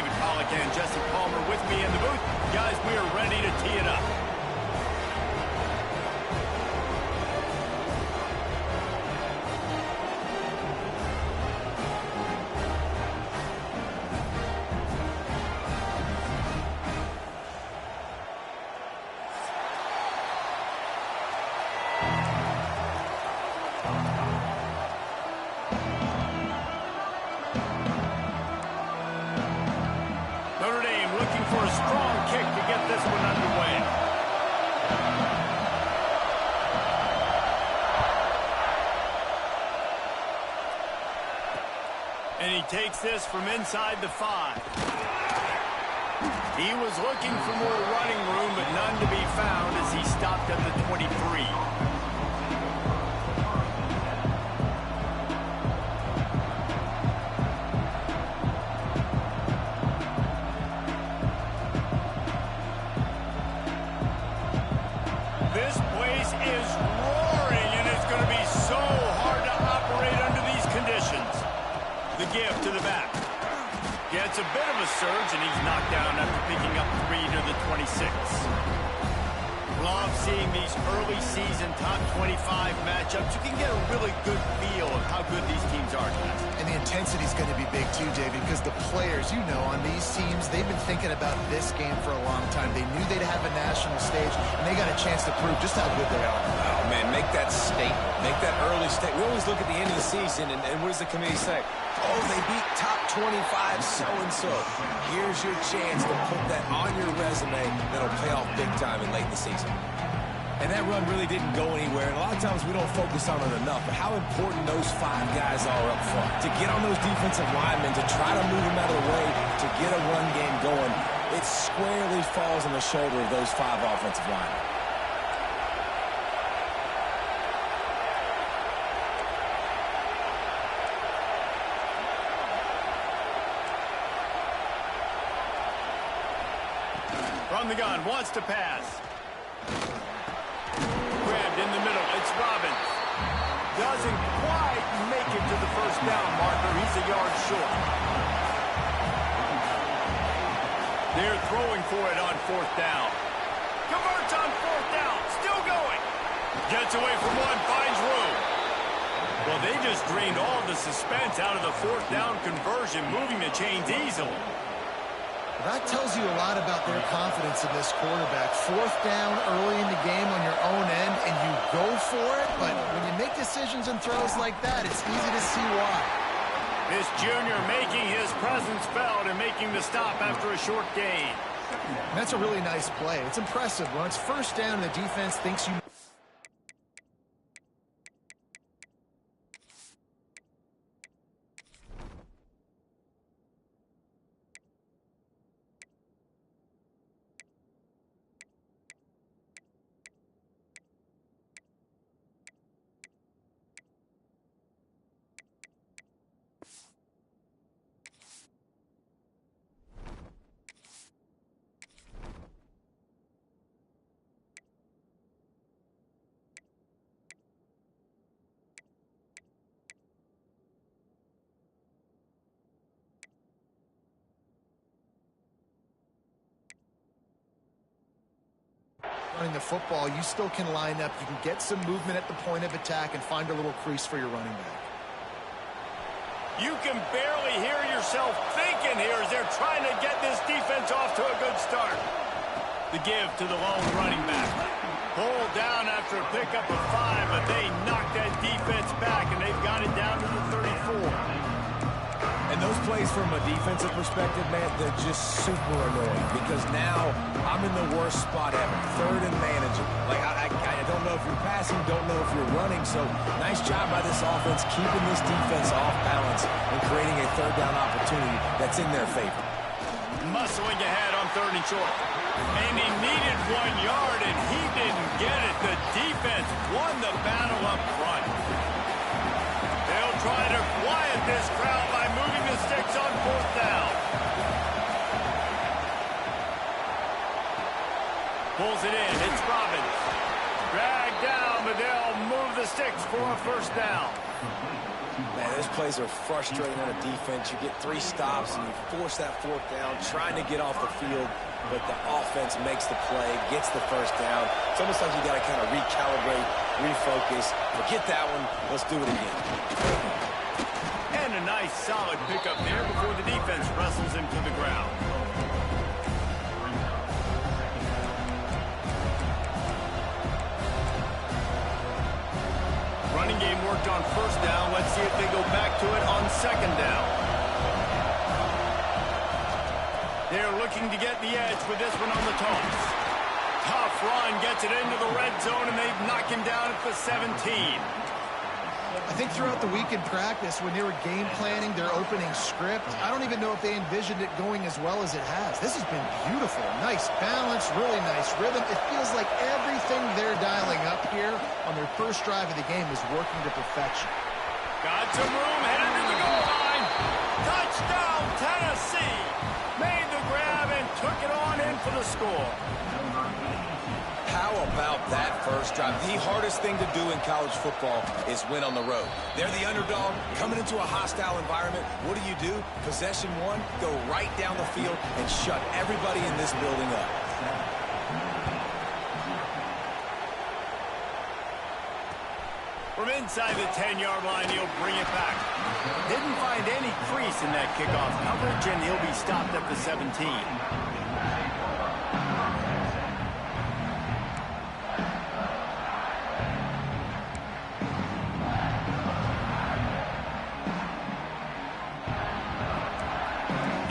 David Pollack and Jesse Palmer with me in the booth. Guys, we are ready to tee it up. Notre Dame looking for a strong kick to get this one underway. And he takes this from inside the 5. He was looking for more running room, but none to be found as he stopped at the 23. This place is roaring, and it's going to be so hard to operate under these conditions. The give to the back. Gets a bit of a surge, and he's knocked down after picking up 3 to the 26. Love seeing these early season top 25 matchups. You can get a really good feel of how good these teams are, guys. And the intensity is going to be big too, David, because the players, you know, on these teams, they've been thinking about this game for a long time. They knew they'd have a national stage, and they got a chance to prove just how good they are. Oh, man, make that statement. Make that early statement. We always look at the end of the season, and what does the committee say? Oh, they beat top 25 so-and-so. Here's your chance to put that on your resume that'll pay off big time in late in the season. And that run really didn't go anywhere. And a lot of times we don't focus on it enough. But how important those 5 guys are up front. To get on those defensive linemen, to try to move them out of the way, to get a run game going, it squarely falls on the shoulder of those 5 offensive linemen. From the gun, wants to pass. Grabbed in the middle, it's Robbins. Doesn't quite make it to the first down marker. He's a yard short. They're throwing for it on 4th down. Converts on 4th down, still going. Gets away from one, finds room. Well, they just drained all the suspense out of the 4th down conversion, moving the chains easily. That tells you a lot about their confidence in this quarterback. 4th down early in the game on your own end, and you go for it, but when you make decisions and throws like that, it's easy to see why. This junior making his presence felt and making the stop after a short gain. And that's a really nice play. It's impressive. When it's 1st down, the defense thinks you... Running the football, you still can line up. You can get some movement at the point of attack and find a little crease for your running back. You can barely hear yourself thinking here as they're trying to get this defense off to a good start. The give to the lone running back. Pulled down after a pickup of 5, but they knocked that defense back, and they've got it down to the 34. And those plays from a defensive perspective, man, they're just super annoying because now I'm in the worst spot ever. 3rd and manageable. Like, I don't know if you're passing, don't know if you're running. So, nice job by this offense keeping this defense off balance and creating a 3rd down opportunity that's in their favor. Muscling ahead on 3rd and short. And he needed 1 yard, and he didn't get it. The defense won the battle up front. They'll try to quiet this crowd by moving the sticks on 4th down. Pulls it in. It's Robbins. Dragged down, but they'll move the sticks for a 1st down. Man, Those plays are frustrating on a defense. You get 3 stops and you force that 4th down, trying to get off the field, but the offense makes the play, gets the 1st down. It's almost like you got to kind of recalibrate, refocus. Forget that one. Let's do it again. And a nice solid pickup there before the defense wrestles him to the ground. Running game worked on 1st down. Let's see if they go back to it on 2nd down. They're looking to get the edge with this one on the toss. Tough run, gets it into the red zone, and they've knocked him down at the 17. I think throughout the week in practice, when they were game planning their opening script, I don't even know if they envisioned it going as well as it has. This has been beautiful. Nice balance, really nice rhythm. It feels like everything they're dialing up here on their first drive of the game is working to perfection. Got some room, headed to the goal line. Touchdown, Tennessee. Made the grab and took it on in for the score. How about that first drive? The hardest thing to do in college football is win on the road. They're the underdog, coming into a hostile environment. What do? Possession 1, go right down the field and shut everybody in this building up. From inside the 10-yard line, he'll bring it back. Didn't find any crease in that kickoff coverage, and he'll be stopped at the 17.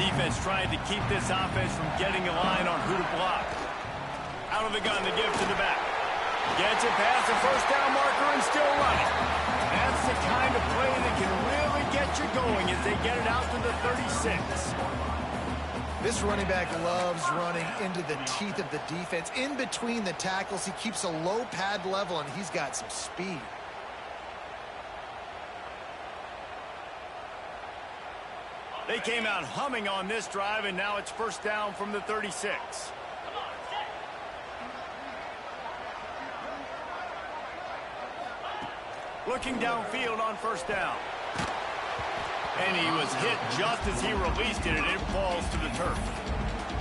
Defense trying to keep this offense from getting a line on who to block. Out of the gun to give to the back. Gets it past the 1st down marker and still running. That's the kind of play that can really get you going as they get it out to the 36. This running back loves running into the teeth of the defense. In between the tackles, he keeps a low pad level, and he's got some speed. They came out humming on this drive, and now it's 1st down from the 36. Looking downfield on 1st down. And he was hit just as he released it, and it falls to the turf.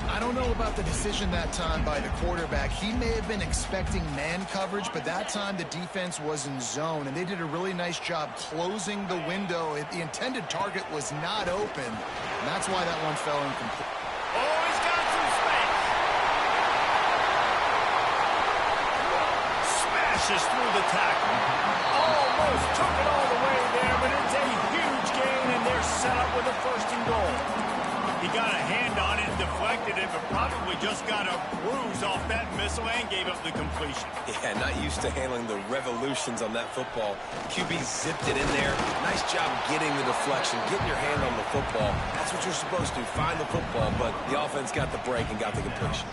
I don't know about the decision that time by the quarterback. He may have been expecting man coverage, but that time the defense was in zone, and they did a really nice job closing the window. The intended target was not open, and that's why that one fell incomplete. Oh, he's got some space. Smashes through the tackle. Almost took it all the way there, but it's a huge gain, and they're set up with a 1st and goal. He got a hand on it, deflected it, but probably just got a bruise off that missile and gave up the completion. Yeah, not used to handling the revolutions on that football. QB zipped it in there. Nice job getting the deflection, getting your hand on the football. That's what you're supposed to, find the football, but the offense got the break and got the completion.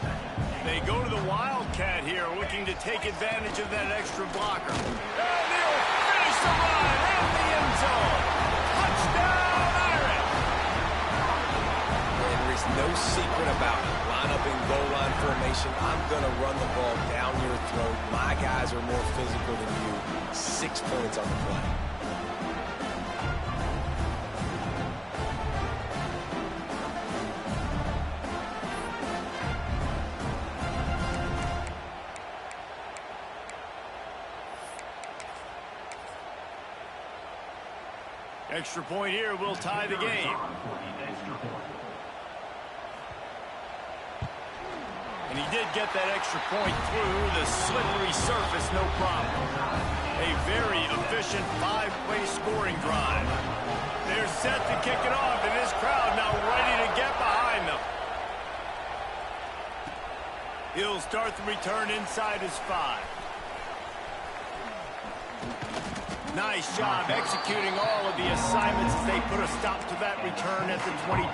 They go to the Wildcat here, looking to take advantage of that extra blocker. And they'll finish the line in the end zone. Touchdown, Irish! No secret about it. Line up in goal line formation. I'm going to run the ball down your throat. My guys are more physical than you. 6 points on the play. Extra point here will tie the game. And he did get that extra point through the slippery surface, no problem. A very efficient 5-play scoring drive. They're set to kick it off, and this crowd now ready to get behind them. He'll start the return inside his 5. Nice job executing all of the assignments as they put a stop to that return at the 22.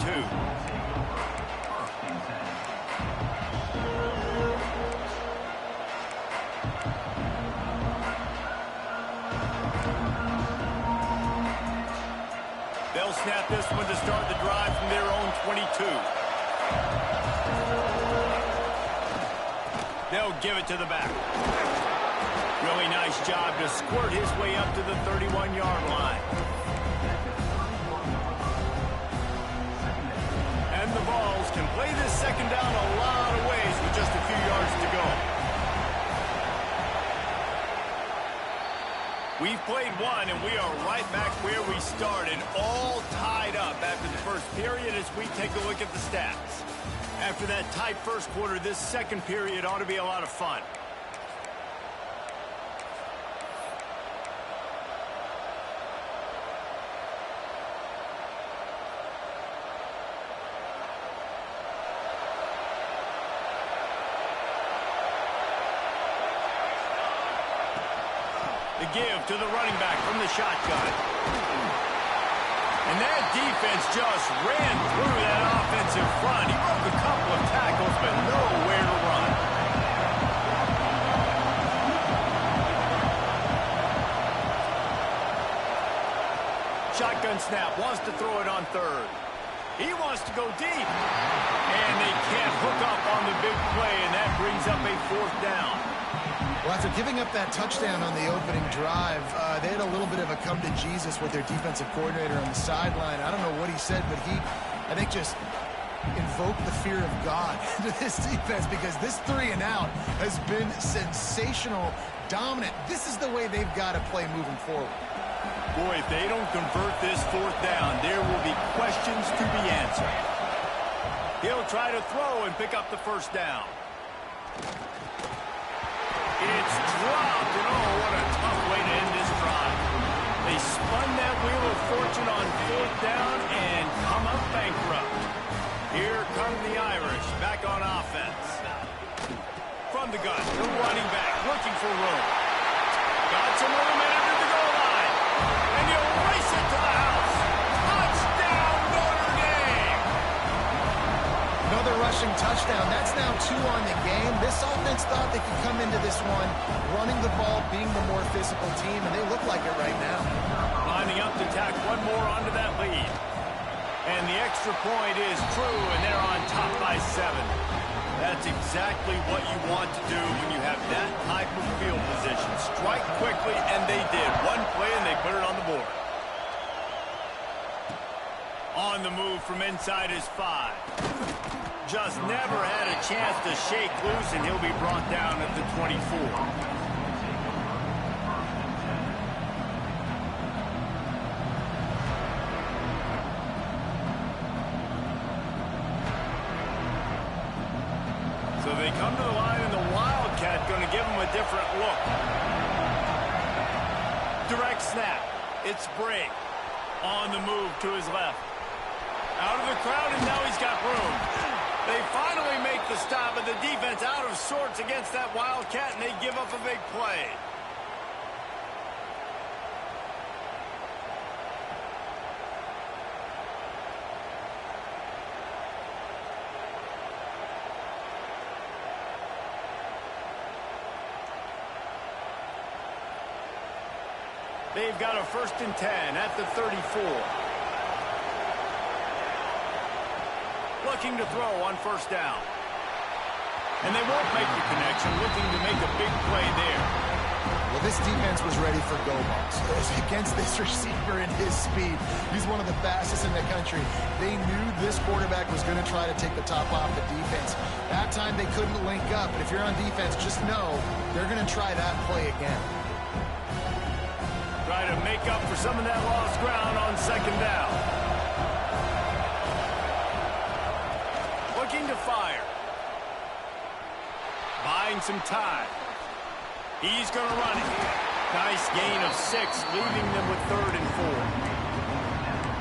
They'll snap this one to start the drive from their own 22. They'll give it to the back. Really nice job to squirt his way up to the 31-yard line. can play this second down a lot of ways with just a few yards to go. We've played one, and we are right back where we started, all tied up after the first period as we take a look at the stats. After that tight first quarter, this second period ought to be a lot of fun. The give to the running back from the shotgun. And that defense just ran through that offensive front. He broke a couple of tackles, but nowhere to run. Shotgun snap, wants to throw it on third. He wants to go deep. And they can't hook up on the big play, and that brings up a fourth down. Well, after giving up that touchdown on the opening drive, they had a little bit of a come to Jesus with their defensive coordinator on the sideline. I don't know what he said, but he, I think, just invoked the fear of God into this defense, because this 3 and out has been sensational, dominant. This is the way they've got to play moving forward. Boy, if they don't convert this fourth down, there will be questions to be answered. He'll try to throw and pick up the first down. It's dropped, and oh, what a tough way to end this drive. They spun that wheel of fortune on fourth down and come up bankrupt. Here come the Irish back on offense. From the gun, the running back looking for room. Got some room under the goal line. And he'll race it to the house. Touchdown, Notre Dame! Another rushing touchdown. That's now 2 on the game. This offense thought they could come into this one running the ball, being the more physical team, and they look like it right now. Lining up to tack one more onto that lead. And the extra point is true, and they're on top by 7. That's exactly what you want to do when you have that type of field position. Strike quickly, and they did. One play, and they put it on the board. On the move from inside is 5. Just never had a chance to shake loose, and he'll be brought down at the 24. So they come to the line, and the Wildcat going to give them a different look. Direct snap. It's Brake. On the move to his left. Out of the crowd, and now he's got room. They finally make the stop, but the defense out of sorts against that Wildcat, and they give up a big play. They've got a 1st and 10 at the 34. Looking to throw on 1st down. And they won't make the connection, looking to make a big play there. Well, this defense was ready for go balls. Against this receiver and his speed, he's one of the fastest in the country. They knew this quarterback was going to try to take the top off the defense. That time they couldn't link up, but if you're on defense, just know they're going to try that play again. Try to make up for some of that lost ground on 2nd down. Looking to fire. Buying some time. He's going to run it. Nice gain of 6, leaving them with 3rd and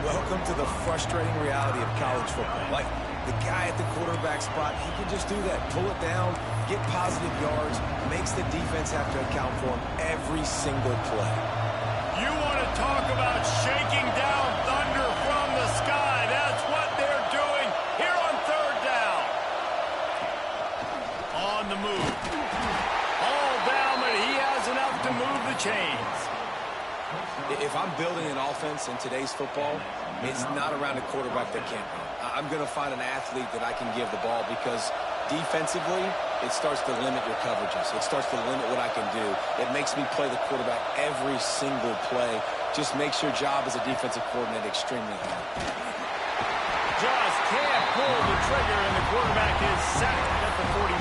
4. Welcome to the frustrating reality of college football. Like, the guy at the quarterback spot, he can just do that. Pull it down, get positive yards, makes the defense have to account for him every single play. You want to talk about shaking down thunder from the sky. That's what they're doing here on 3rd down. On the move. All down, but he has enough to move the chains. If I'm building an offense in today's football, it's not around a quarterback that can't run. I'm going to find an athlete that I can give the ball, because defensively, it starts to limit your coverages. It starts to limit what I can do. It makes me play the quarterback every single play. Just makes your job as a defensive coordinator extremely hard. Just can't pull the trigger, and the quarterback is sacked at the 41.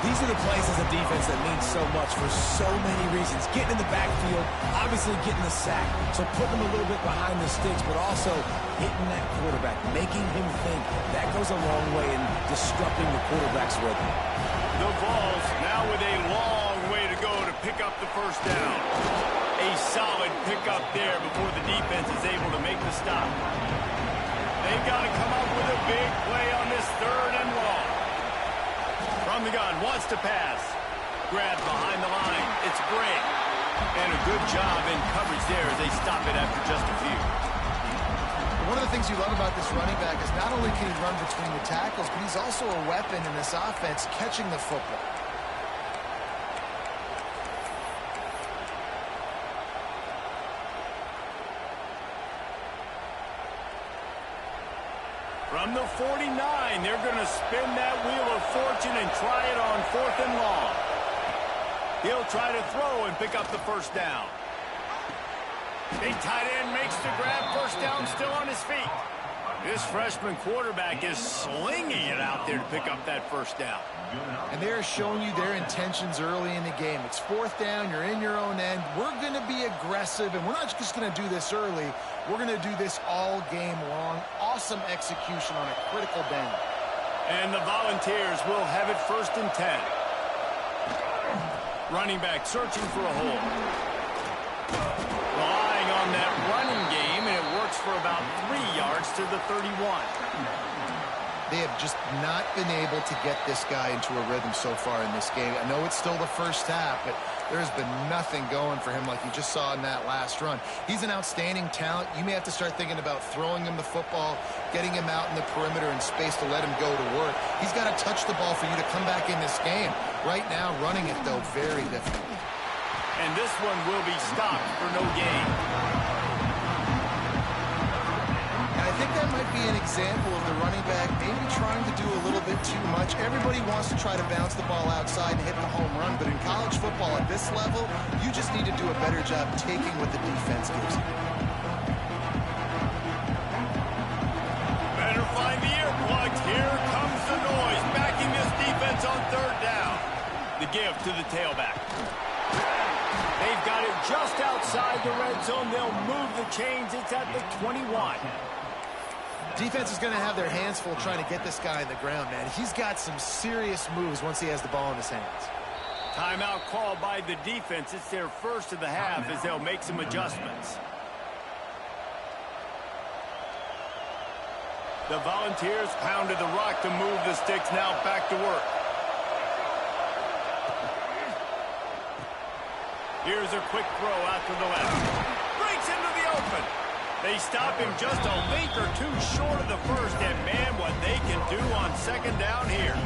These are the plays as a defense that mean so much for so many reasons. Getting in the backfield, obviously getting the sack, so putting them a little bit behind the sticks, but also hitting that quarterback, making him think. That goes a long way in disrupting the quarterback's rhythm. The Vols now with a long way to go to pick up the first down. A solid pickup there before the defense is able to make the stop. They've got to come up with a big play on this 3rd and long. From the gun, wants to pass. Grabbed behind the line. It's great. And a good job in coverage there as they stop it after just a few. One of the things you love about this running back is not only can he run between the tackles, but he's also a weapon in this offense catching the football. From the 49, they're going to spin that wheel of fortune and try it on 4th and long. He'll try to throw and pick up the first down. Big tight end makes the grab, first down, still on his feet. This freshman quarterback is slinging it out there to pick up that first down. And they're showing you their intentions early in the game. It's 4th down, you're in your own end. We're going to be aggressive, and we're not just going to do this early. We're going to do this all game long. Awesome execution on a critical down. And the Volunteers will have it 1st and 10. Running back searching for a hole. Relying on that running game, and it works for about 3 yards to the 31. They have just not been able to get this guy into a rhythm so far in this game. I know it's still the first half, but there's been nothing going for him like you just saw in that last run. He's an outstanding talent. You may have to start thinking about throwing him the football, getting him out in the perimeter in space to let him go to work. He's got to touch the ball for you to come back in this game. Right now, running it, though, very difficult. And this one will be stopped for no gain. And I think that might be an example of the running back maybe trying to do a little bit too much. Everybody wants to try to bounce the ball outside and hit the home run, but in college football at this level, you just need to do a better job taking what the defense gives you. Better find the earplugs. Here comes the noise, backing this defense on 3rd down. The give to the tailback. They've got it just outside the red zone. They'll move the chains. It's at the 21. Defense is going to have their hands full trying to get this guy in the ground, man. He's got some serious moves once he has the ball in his hands. Timeout called by the defense. It's their first of the half as they'll make some adjustments. The Volunteers pounded the rock to move the sticks. Now back to work. Here's a quick throw out to the left. Breaks into the open. They stop him just a link or two short of the first, and man, what they can do on 2nd down here.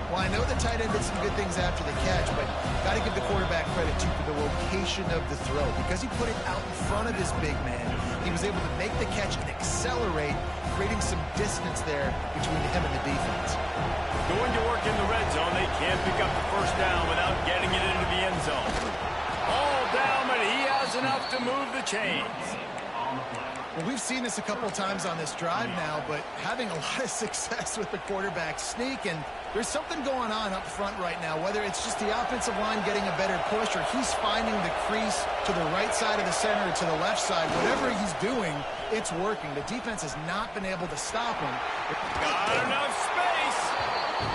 Well, I know the tight end did some good things after the catch, but got to give the quarterback credit, too, for the location of the throw. Because he put it out in front of his big man, he was able to make the catch and accelerate, creating some distance there between him and the defense. Going to work in the red zone, they can't pick up the first down without getting it into the end zone. All down, but he has enough to move the chains. Well, we've seen this a couple times on this drive now, but having a lot of success with the quarterback sneak, and there's something going on up front right now, whether it's just the offensive line getting a better push or he's finding the crease to the right side of the center or to the left side. Whatever he's doing, it's working. The defense has not been able to stop him. Got enough space,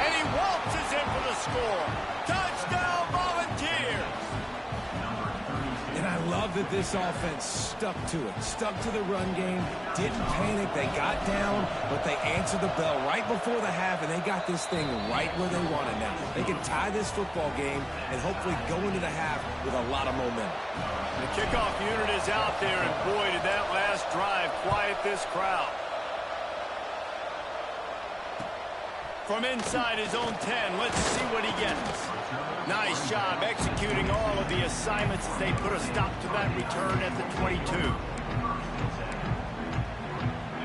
and he waltzes in for the score. Touchdown, Volunteers! And I love that this offense stuck to it, stuck to the run game, didn't panic. They got down, but they answered the bell right before the half, and they got this thing right where they want it now. They can tie this football game and hopefully go into the half with a lot of momentum. The kickoff unit is out there, and boy, did that last drive quiet this crowd. From inside his own 10, let's see what he gets. Nice job executing all of the assignments as they put a stop to that return at the 22.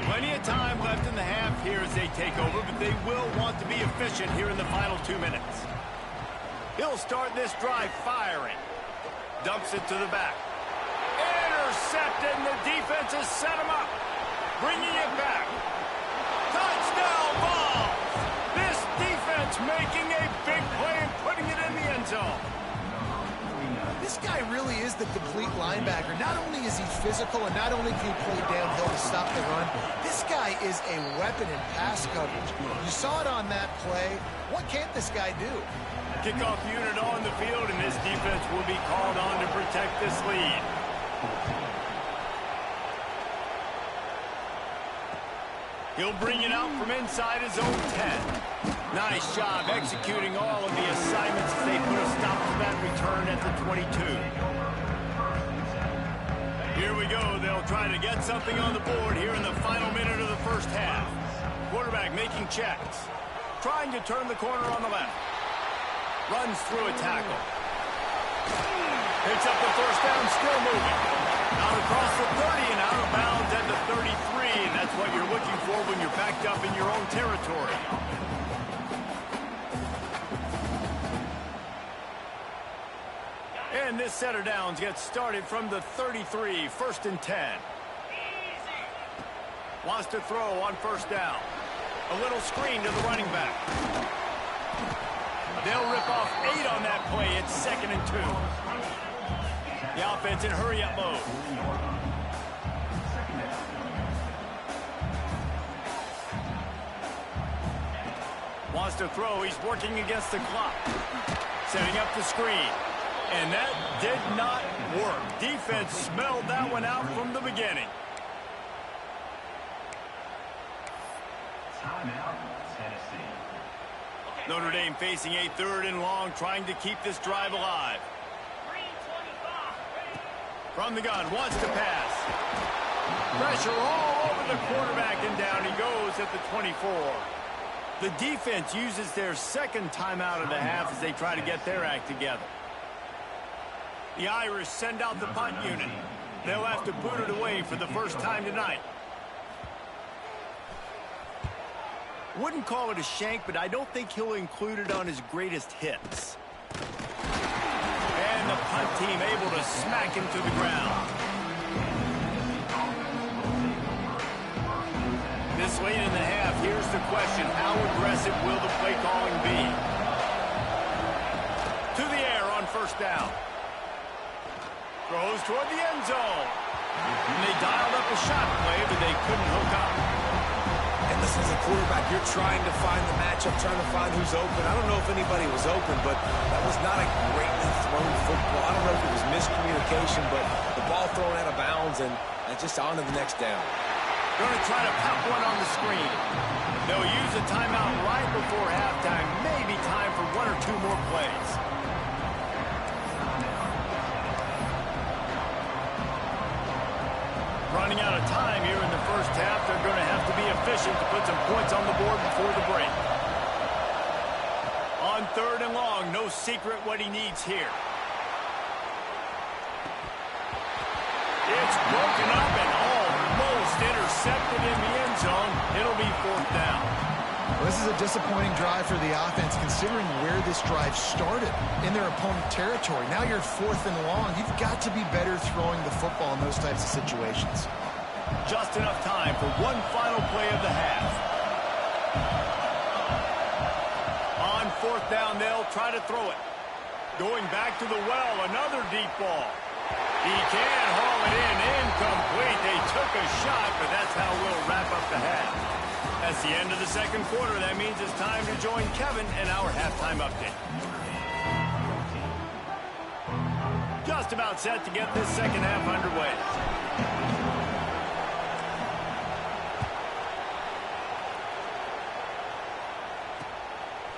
Plenty of time left in the half here as they take over, but they will want to be efficient here in the final 2 minutes. He'll start this drive firing. Dumps it to the back. Intercepted, and the defense has set him up. Bringing it back. Touchdown! guy really is the complete linebacker. Not only is he physical and not only can he play downhill to stop the run, this guy is a weapon in pass coverage. You saw it on that play. What can't this guy do? Kickoff unit on the field, and this defense will be called on to protect this lead. He'll bring it out from inside his own 10. Nice job executing all of the assignments as they put a stop to that return at the 22. Here we go. They'll try to get something on the board here in the final minute of the first half. Quarterback making checks. Trying to turn the corner on the left. Runs through a tackle. Picks up the first down, still moving. Out across the 30 and out of bounds at the 33, and that's what you're looking for when you're backed up in your own territory. And this set of downs gets started from the 33, 1st and 10. Wants to throw on first down. A little screen to the running back. They'll rip off 8 on that play. It's 2nd and 2. The offense in hurry-up mode. Wants to throw. He's working against the clock. Setting up the screen. And that did not work. Defense smelled that one out from the beginning. Timeout, Tennessee. Notre Dame facing a 3rd and long, trying to keep this drive alive. From the gun, wants to pass. Pressure all over the quarterback, and down he goes at the 24. The defense uses their 2nd timeout of the half as they try to get their act together. The Irish send out the punt unit. They'll have to boot it away for the first time tonight. Wouldn't call it a shank, but I don't think he'll include it on his greatest hits. And the punt team able to smack him to the ground. This late in the half, here's the question. How aggressive will the play calling be? To the air on first down. Throws toward the end zone. And they dialed up a shot play, but they couldn't hook up. And this is a quarterback. You're trying to find the matchup, trying to find who's open. I don't know if anybody was open, but that was not a greatly thrown football. I don't know if it was miscommunication, but the ball thrown out of bounds and just on to the next down. Going to try to pop one on the screen. They'll use a timeout right before halftime. Maybe time for 1 or 2 more plays. Running out of time here in the first half. They're going to have to be efficient to put some points on the board before the break. On 3rd and long, no secret what he needs here. It's broken up and almost intercepted in the end zone. It'll be 4th down. Well, this is a disappointing drive for the offense, considering where this drive started in their opponent territory. Now you're 4th and long. You've got to be better throwing the football in those types of situations. Just enough time for one final play of the half. On 4th down, they'll try to throw it. Going back to the well, another deep ball. He can haul it in, incomplete. They took a shot, but that's how we'll wrap up the half. That's the end of the 2nd quarter. That means it's time to join Kevin in our halftime update. Just about set to get this 2nd half underway.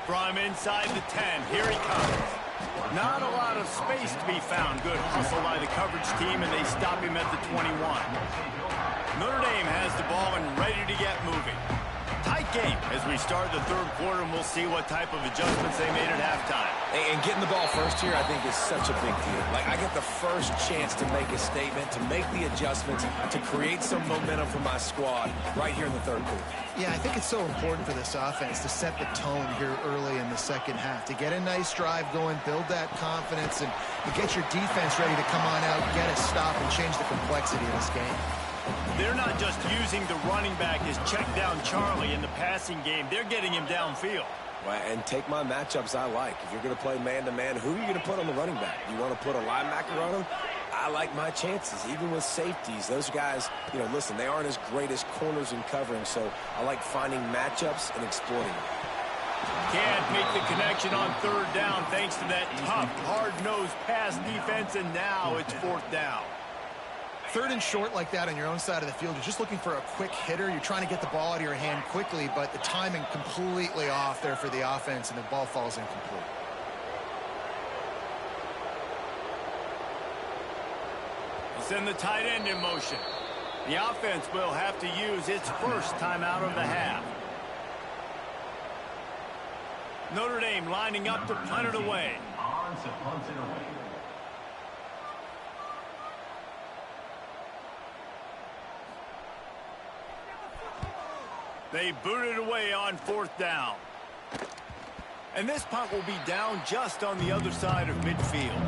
From inside the 10, here he comes. Not a lot of space to be found. Good hustle by the coverage team, and they stop him at the 21. Notre Dame has the ball and ready to get moving. Tight game as we start the 3rd quarter, and we'll see what type of adjustments they made at halftime. And getting the ball first here, I think, is such a big deal. Like, I get the first chance to make a statement, to make the adjustments, to create some momentum for my squad right here in the 3rd quarter. Yeah, I think it's so important for this offense to set the tone here early in the 2nd half, to get a nice drive going, build that confidence, and get your defense ready to come on out, get a stop, and change the complexity of this game. They're not just using the running back as check down Charlie in the passing game. They're getting him downfield. Well, and take my matchups I like. If you're going to play man-to-man, who are you going to put on the running back? You want to put a linebacker on him? I like my chances, even with safeties. Those guys, you know, listen, they aren't as great as corners in covering, so I like finding matchups and exploiting them. Can't make the connection on third down thanks to that tough, hard-nosed pass defense, and now it's fourth down. Third and short like that on your own side of the field, you're just looking for a quick hitter. You're trying to get the ball out of your hand quickly, but the timing completely off there for the offense, and the ball falls incomplete. Send the tight end in motion. The offense will have to use its first timeout of the half. Notre Dame lining up to punt it away. They boot it away on fourth down. And this punt will be down just on the other side of midfield.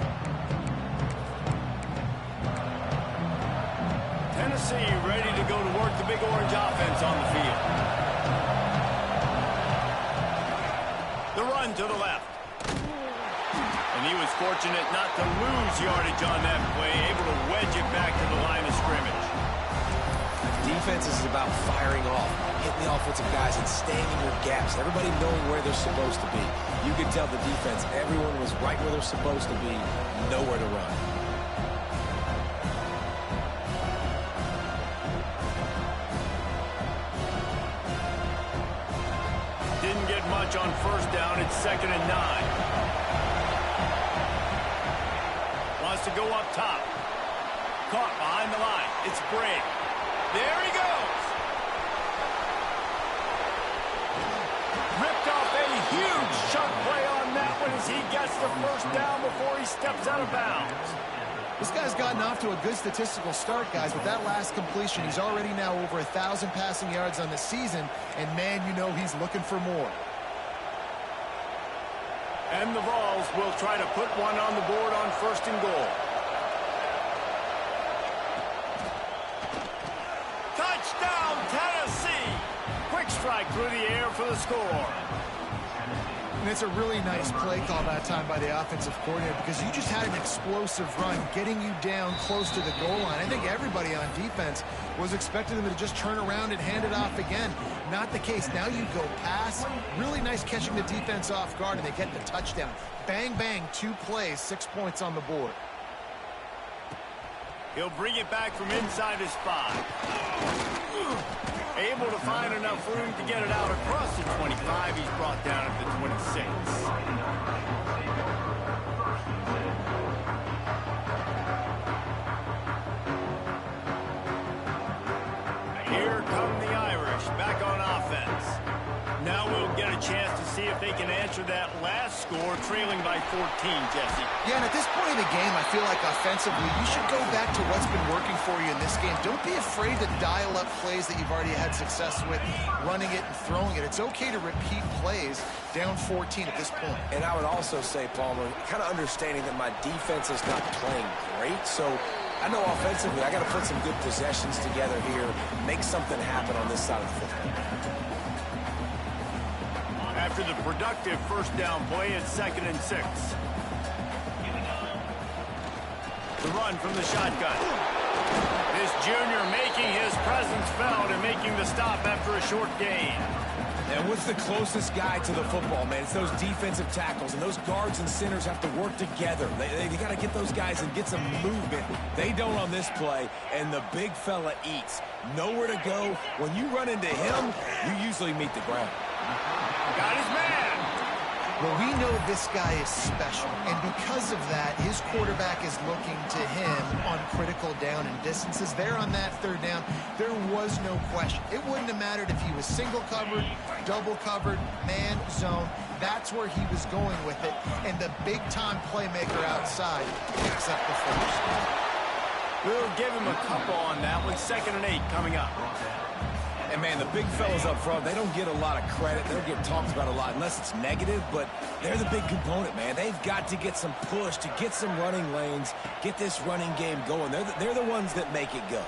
Tennessee ready to go to work the Big Orange offense on the field. The run to the left. And he was fortunate not to lose yardage on that play, able to wedge it back to the line of scrimmage. Defense is about firing off, hitting the offensive guys and staying in your gaps. Everybody knowing where they're supposed to be. You could tell the defense, everyone was right where they're supposed to be, nowhere to run. Didn't get much on first down. It's 2nd and 9. Wants to go up top. Caught behind the line. It's Brady. There he goes. Ripped off a huge chunk play on that one as he gets the first down before he steps out of bounds. This guy's gotten off to a good statistical start, guys. With that last completion, he's already now over 1,000 passing yards on the season, and man, you know he's looking for more. And the Vols will try to put one on the board on 1st and goal. Touchdown, Tennessee! Quick strike through the air for the score. And it's a really nice play call that time by the offensive coordinator, because you just had an explosive run getting you down close to the goal line. I think everybody on defense was expecting them to just turn around and hand it off again. Not the case. Now you go pass. Really nice catching the defense off guard, and they get the touchdown. Bang, bang, 2 plays, 6 points on the board. He'll bring it back from inside his 5. Able to find enough room to get it out across the 25. He's brought down at the 26. Here come the Irish back on offense. Now we'll get a chance to see if they can answer that last score, trailing by 14, Jesse. Yeah, and at this point in the game, I feel like offensively, you should go back to what's been working for you in this game. Don't be afraid to dial up plays that you've already had success with, running it and throwing it. It's okay to repeat plays down 14 at this point. And I would also say, Palmer, kind of understanding that my defense is not playing great, so I know offensively I got to put some good possessions together here, make something happen on this side of the football. After the productive first down play, it's 2nd and 6. The run from the shotgun. This junior making his presence felt and making the stop after a short gain. And what's the closest guy to the football, man? It's those defensive tackles, and those guards and centers have to work together. They got to get those guys and get some movement. They don't on this play, and the big fella eats. Nowhere to go. When you run into him, you usually meet the ground. Got his man. Well, we know this guy is special, and because of that, his quarterback is looking to him on critical down and distances. There on that third down, there was no question. It wouldn't have mattered if he was single covered, double covered, man, zone. That's where he was going with it, and the big-time playmaker outside picks up the first. We'll give him a couple on that one. 2nd and 8 coming up. And, man, the big fellas up front, they don't get a lot of credit. They don't get talked about a lot unless it's negative, but they're the big component, man. They've got to get some push, to get some running lanes, get this running game going. They're the ones that make it go.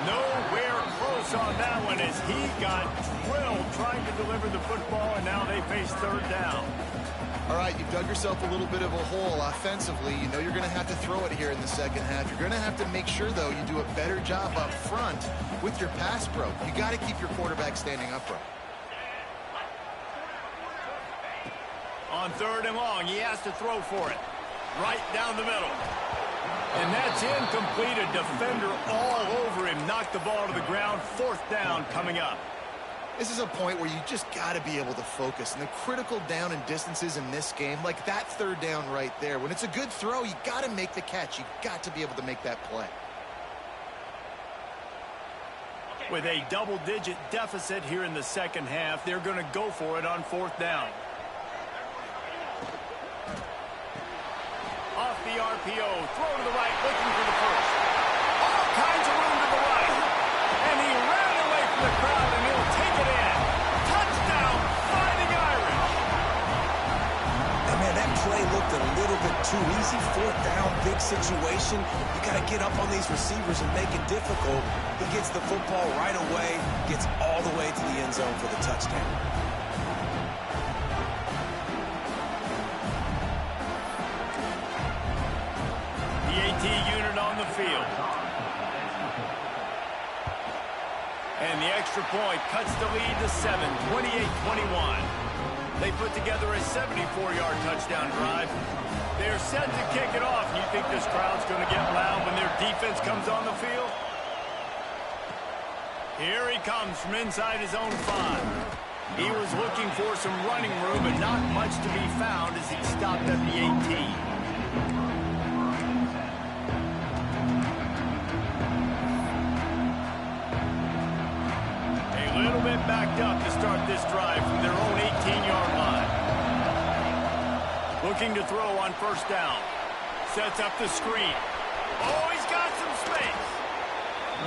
Nowhere close saw that one as he got drilled trying to deliver the football, and now they face third down. All right, you've dug yourself a little bit of a hole offensively. You know you're going to have to throw it here in the second half. You're going to have to make sure, though, you do a better job up front with your pass pro. You got to keep your quarterback standing upright. On third and long, he has to throw for it. Right down the middle. And that's incomplete. A defender all over him. Knocked the ball to the ground. Fourth down coming up. This is a point where you just got to be able to focus. And the critical down and distances in this game, like that third down right there, when it's a good throw, you got to make the catch. You got to be able to make that play. With a double-digit deficit here in the second half, they're going to go for it on fourth down. Off the RPO, throw to the right, looking for the first. All kinds of room to the right. And he ran away from the crowd, and he'll take it in. Touchdown, Fighting Irish. Now, man, that play looked a little bit too easy. Fourth down, big situation. You got to get up on these receivers and make it difficult. He gets the football right away, gets all the way to the end zone for the touchdown. The AT unit on the field. And the extra point cuts the lead to 7, 28-21. They put together a 74-yard touchdown drive. They're set to kick it off. You think this crowd's going to get loud when their defense comes on the field? Here he comes from inside his own 5. He was looking for some running room, but not much to be found as he stopped at the 18. A little bit backed up to start this drive from their own 18-yard line. Looking to throw on first down. Sets up the screen. Oh, he's got some space.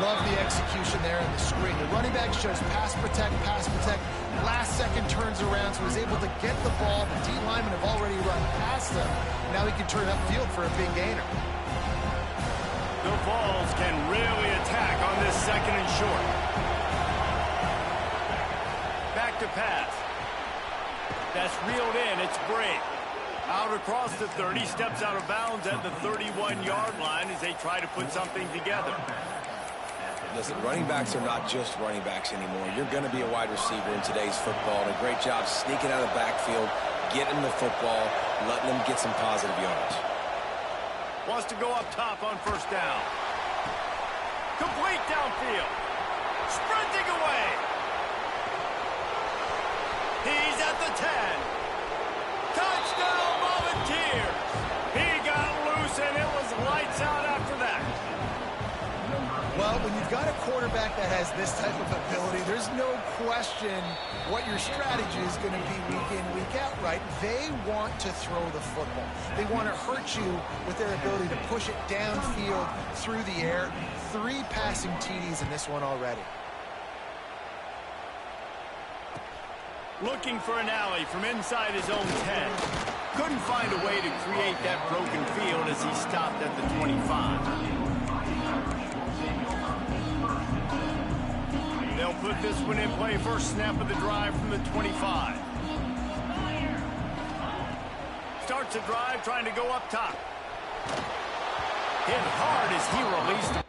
Love the execution there in the screen. The running back shows pass protect, pass protect. Last second turns around, so he's able to get the ball. The D linemen have already run past him. Now he can turn upfield for a big gainer. The Vols can really attack on this second and short. Back to pass. That's reeled in. It's Brake. Out across the 30, steps out of bounds at the 31-yard line as they try to put something together. Listen, running backs are not just running backs anymore. You're going to be a wide receiver in today's football. And a great job sneaking out of the backfield, getting the football, letting them get some positive yards. Wants to go up top on first down. Complete downfield. Sprinting away. He's at the 10. Touchdown, Volunteers. He got loose, and it was lights out after that. Well, when you've got a quarterback that has this type of ability, there's no question what your strategy is going to be week in, week out, right? They want to throw the football. They want to hurt you with their ability to push it downfield through the air. 3 passing TDs in this one already. Looking for an alley from inside his own 10. Couldn't find a way to create that broken field as he stopped at the 25. They'll put this one in play. First snap of the drive from the 25. Starts a drive trying to go up top. Hit hard as he released it.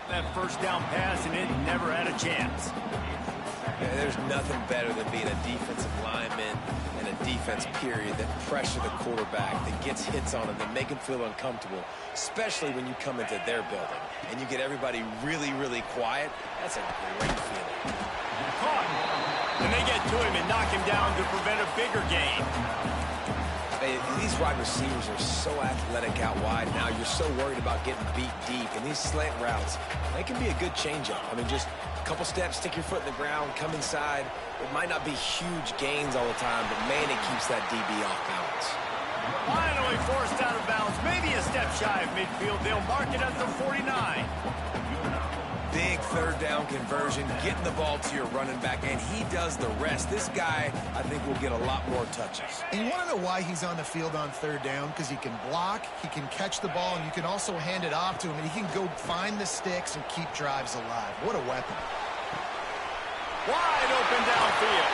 That first down pass, and it never had a chance. Yeah, there's nothing better than being a defensive lineman and a defense period that pressure the quarterback, that gets hits on him, that make him feel uncomfortable, especially when you come into their building and you get everybody really, really quiet. That's a great feeling. Caught. And they get to him and knock him down to prevent a bigger gain. These wide receivers are so athletic out wide now. You're so worried about getting beat deep. And these slant routes, they can be a good changeup. I mean, just a couple steps, stick your foot in the ground, come inside. It might not be huge gains all the time, but, man, it keeps that DB off balance. Finally forced out of bounds. Maybe a step shy of midfield. They'll mark it at the 49. big third down conversion, getting the ball to your running back, and he does the rest. This guy, I think, will get a lot more touches. And you want to know why he's on the field on third down? Because he can block, he can catch the ball, and you can also hand it off to him, and he can go find the sticks and keep drives alive. What a weapon. Wide open downfield.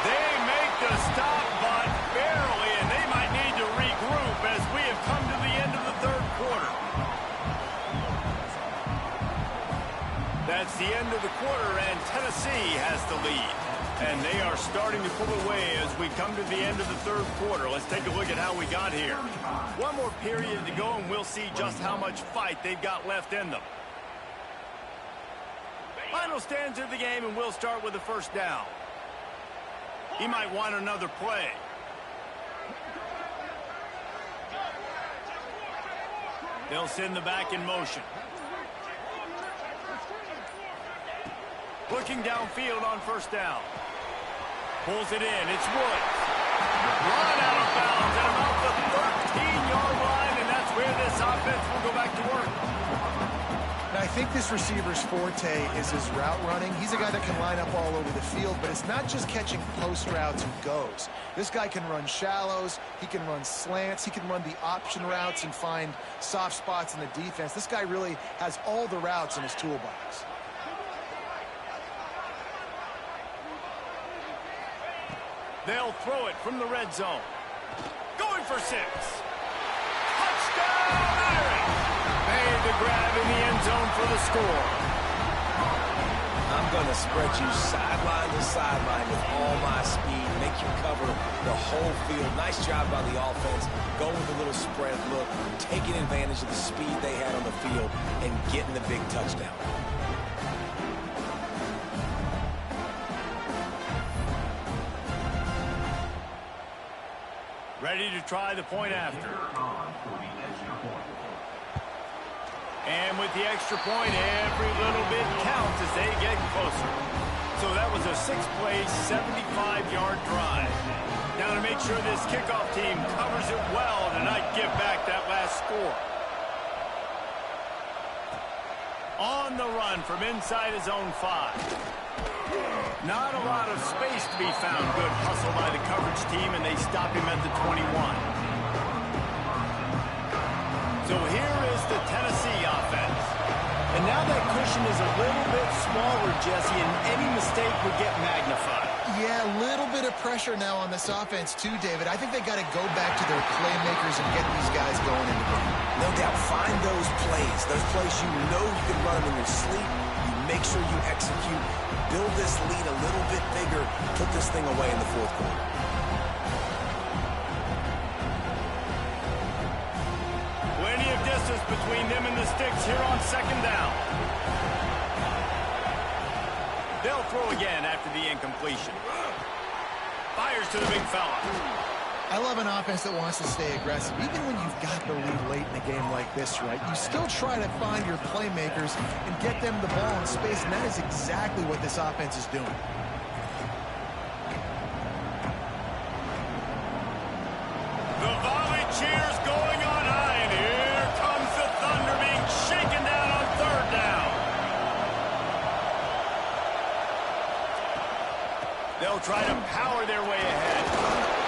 They make the stop, but barely, and they might need to regroup as we have come to the end of the third quarter. That's the end of the quarter, and Tennessee has the lead. And they are starting to pull away as we come to the end of the third quarter. Let's take a look at how we got here. One more period to go, and we'll see just how much fight they've got left in them. Final stanza of the game, and we'll start with the first down. He might want another play. They'll send the back in motion. Looking downfield on first down. Pulls it in. It's Woods. Run out of bounds at about the 13-yard line, and that's where this offense will go back to work. Now, I think this receiver's forte is his route running. He's a guy that can line up all over the field, but it's not just catching post routes and goes. This guy can run shallows. He can run slants. He can run the option routes and find soft spots in the defense. This guy really has all the routes in his toolbox. They'll throw it from the red zone. Going for 6. Touchdown, Irish! Made the grab in the end zone for the score. I'm going to spread you sideline to sideline with all my speed, make you cover the whole field. Nice job by the offense. Go with a little spread look, taking advantage of the speed they had on the field and getting the big touchdown. Ready to try the point after. And with the extra point, every little bit counts as they get closer. So that was a 6-play, 75-yard drive. Now to make sure this kickoff team covers it well to not give back that last score. On the run from inside his own 5. Not a lot of space to be found. Good hustle by the coverage team, and they stop him at the 21. So here is the Tennessee offense. And now that cushion is a little bit smaller, Jesse, and any mistake would get magnified. Yeah, a little bit of pressure now on this offense too, David. I think they got to go back to their playmakers and get these guys going in the game. No doubt, find those plays you know you can run them in your sleep. You make sure you execute. Build this lead a little bit bigger. Put this thing away in the fourth quarter. Plenty of distance between them and the sticks here on second down. They'll throw again after the incompletion. Fires to the big fella. I love an offense that wants to stay aggressive. Even when you've got the lead late in a game like this, right, you still try to find your playmakers and get them the ball in space, and that is exactly what this offense is doing. The volley cheers going on high, and here comes the Thunder being shaken down on third down. They'll try to power their way ahead.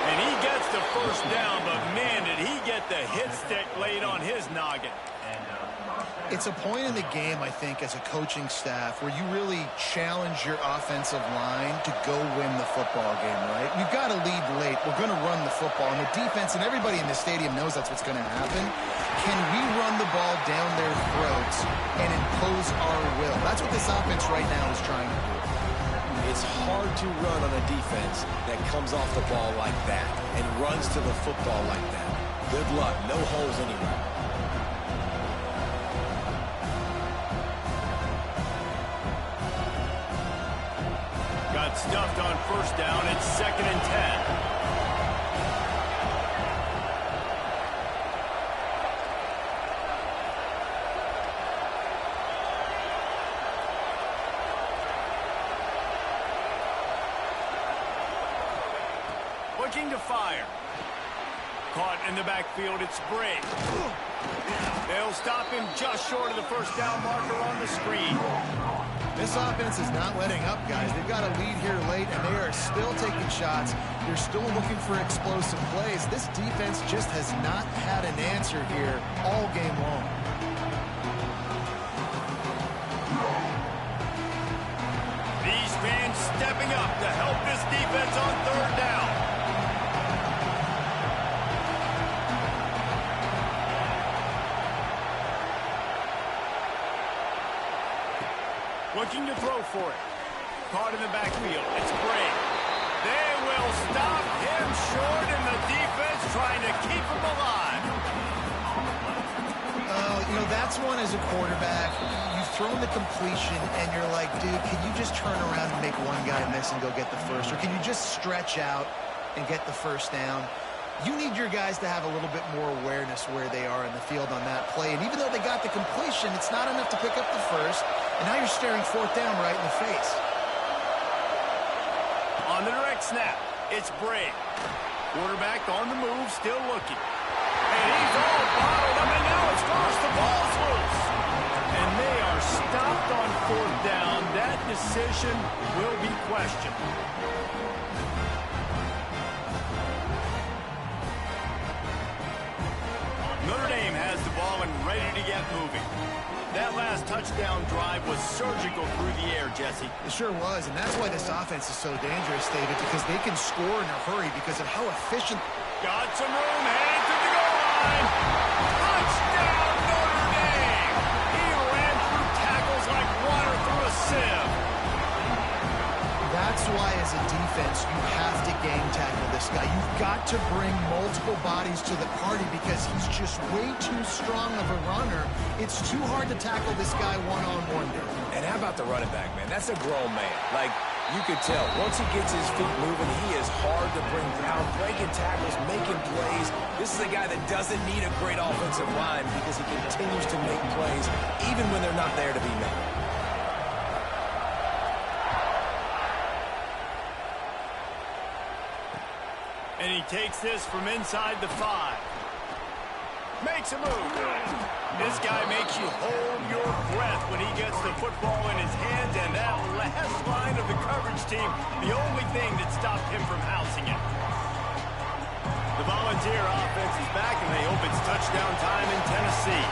And he gets the first down, but man, did he get the hit stick laid on his noggin. It's a point in the game, I think, as a coaching staff where you really challenge your offensive line to go win the football game, right? We've got to lead late. We're going to run the football. And the defense and everybody in the stadium knows that's what's going to happen. Can we run the ball down their throats and impose our will? That's what this offense right now is trying to do. It's hard to run on a defense that comes off the ball like that and runs to the football like that. Good luck. No holes anywhere. Got stuffed on first down. It's 2nd and 10. Looking to fire. Caught in the backfield, it's Briggs. They'll stop him just short of the first down marker on the screen. This offense is not letting up, guys. They've got a lead here late, and they are still taking shots. They're still looking for explosive plays. This defense just has not had an answer here all game long. These fans stepping up to help this defense on third down. Looking to throw for it. Caught in the backfield. It's Briggs. They will stop him short, and the defense trying to keep him alive. You know, that's one as a quarterback. You've thrown the completion, and you're like, dude, can you just turn around and make one guy miss and go get the first? Or can you just stretch out and get the first down? You need your guys to have a little bit more awareness where they are in the field on that play. And even though they got the completion, it's not enough to pick up the first. And now you're staring fourth down right in the face. On the direct snap, it's Briggs. Quarterback on the move, still looking. And he's all bottled up, and now it's lost. The ball's loose. And they are stopped on fourth down. That decision will be questioned. Notre Dame has the ball and ready to get moving. That last touchdown drive was surgical through the air, Jesse. It sure was, and that's why this offense is so dangerous, David, because they can score in a hurry because of how efficient. Got some room, headed to the goal line. Touchdown, Notre Dame! He ran through tackles like water through a sieve. That's why, as a defense, you have to game tackle this guy. You've got to bring multiple bodies to the party because he's just way too strong of a runner. It's too hard to tackle this guy one-on-one, dude. And how about the running back, man? That's a grown man. Like, you could tell, once he gets his feet moving, he is hard to bring down, breaking tackles, making plays. This is a guy that doesn't need a great offensive line because he continues to make plays even when they're not there to be made. And he takes this from inside the 5. Makes a move. This guy makes you hold your breath when he gets the football in his hands, and that last line of the coverage team, the only thing that stopped him from housing it. The Volunteer offense is back, and they hope it's touchdown time in Tennessee.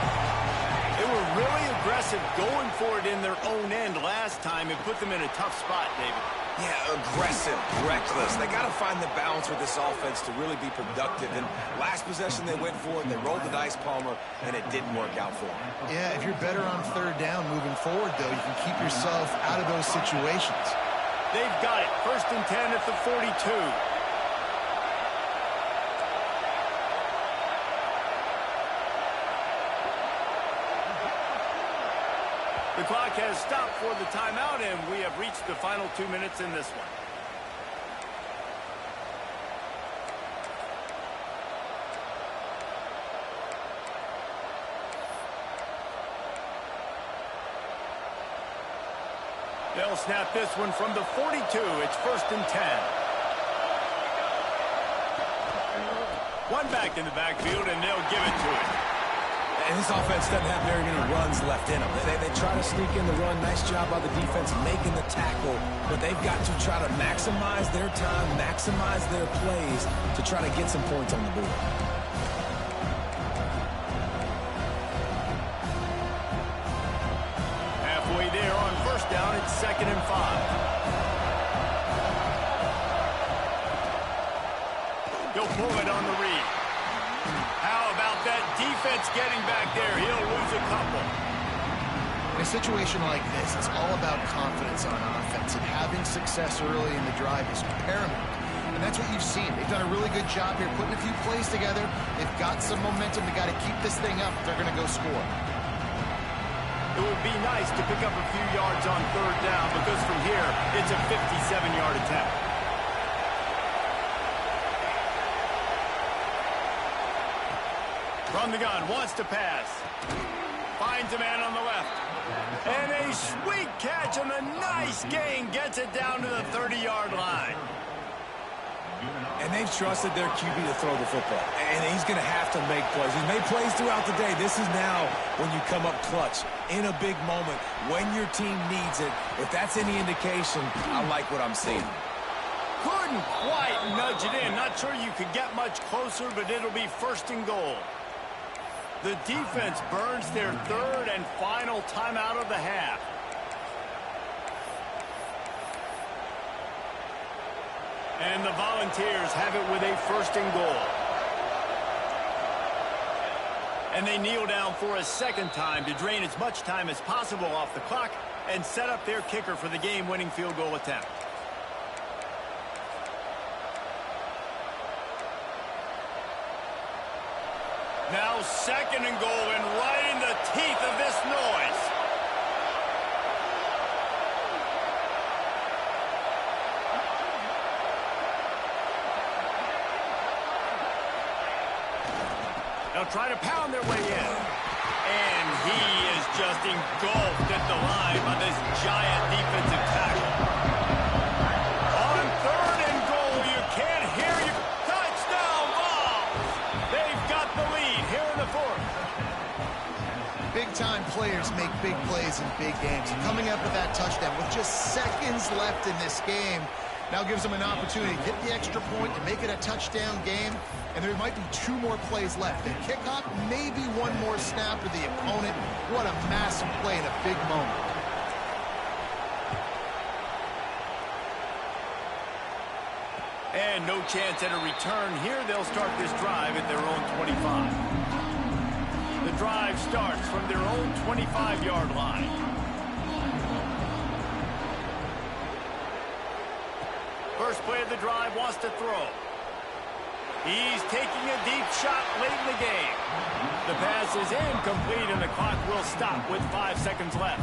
They were really aggressive going for it in their own end last time. It put them in a tough spot, David. Yeah, aggressive, reckless. They got to find the balance with this offense to really be productive. And last possession they went for it, they rolled the dice, Palmer, and it didn't work out for them. Yeah, if you're better on third down moving forward, though, you can keep yourself out of those situations. They've got it. 1st and 10 at the 42. The clock has stopped for the timeout, and we have reached the final 2 minutes in this one. They'll snap this one from the 42. It's 1st and 10. One back in the backfield, and they'll give it to it. And this offense doesn't have very many runs left in them. They try to sneak in the run. Nice job by the defense making the tackle. But they've got to try to maximize their time, maximize their plays to try to get some points on the board. Halfway there on 1st down, it's 2nd and 5. He'll pull it on the read. How about that defense getting back there? He'll lose a couple. In a situation like this, it's all about confidence on offense, and having success early in the drive is paramount. And that's what you've seen. They've done a really good job here putting a few plays together. They've got some momentum. They got to keep this thing up if they're going to go score. It would be nice to pick up a few yards on 3rd down, because from here, it's a 57-yard attack. From the gun, wants to pass. Finds a man on the left. And a sweet catch and a nice gain gets it down to the 30-yard line. And they've trusted their QB to throw the football. And he's going to have to make plays. He's made plays throughout the day. This is now when you come up clutch in a big moment when your team needs it. If that's any indication, I like what I'm seeing. Couldn't quite nudge it in. Not sure you could get much closer, but it'll be 1st and goal. The defense burns their 3rd and final timeout of the half. And the Volunteers have it with a 1st and goal. And they kneel down for a 2nd time to drain as much time as possible off the clock and set up their kicker for the game-winning field goal attempt. Now 2nd and goal, and right in the teeth of this noise. They'll try to pound their way in. And he is just engulfed at the line by this giant defensive tackle. On 3rd and goal, you can't hear you. Touchdown ball! They've got the lead here in the 4th. Big-time players make big plays in big games. Coming up with that touchdown with just seconds left in this game now gives them an opportunity to get the extra point and make it a touchdown game. And there might be 2 more plays left. The kickoff, maybe 1 more snap to the opponent. What a massive play in a big moment. And no chance at a return here. They'll start this drive at their own 25. The drive starts from their own 25-yard line. First play of the drive, wants to throw. He's taking a deep shot late in the game. The pass is incomplete, and the clock will stop with 5 seconds left.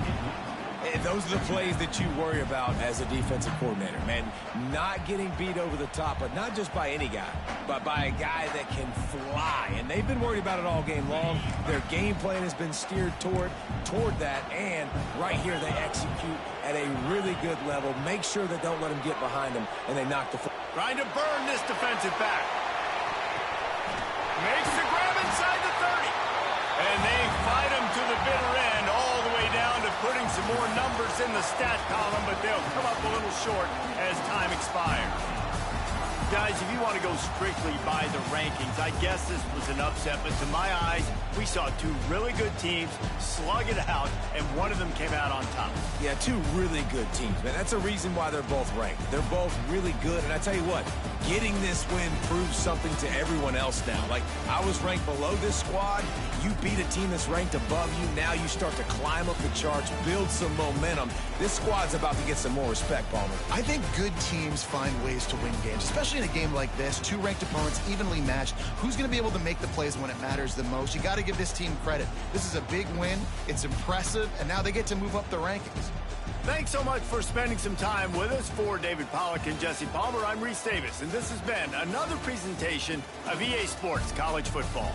And those are the plays that you worry about as a defensive coordinator, man. Not getting beat over the top, but not just by any guy, but by a guy that can fly. And they've been worried about it all game long. Their game plan has been steered toward that, and right here they execute at a really good level. Make sure they don't let him get behind them, and they knock the foot. Trying to burn this defensive back. Makes the grab inside the 30. And they fight him to the bitter end, all the way down to putting some more numbers in the stat column, but they'll come up a little short as time expires. Guys, if you want to go strictly by the rankings, I guess this was an upset, but to my eyes, we saw 2 really good teams slug it out, and one of them came out on top. Yeah, 2 really good teams, man. That's a reason why they're both ranked. They're both really good, and I tell you what, getting this win proves something to everyone else now. Like, I was ranked below this squad. You beat a team that's ranked above you. Now you start to climb up the charts, build some momentum. This squad's about to get some more respect, Palmer. I think good teams find ways to win games, especially in a game like this. 2 ranked opponents, evenly matched. Who's going to be able to make the plays when it matters the most? You got to give this team credit. This is a big win. It's impressive, and now they get to move up the rankings. Thanks so much for spending some time with us. For David Pollack and Jesse Palmer, I'm Reese Davis, and this has been another presentation of EA Sports College Football.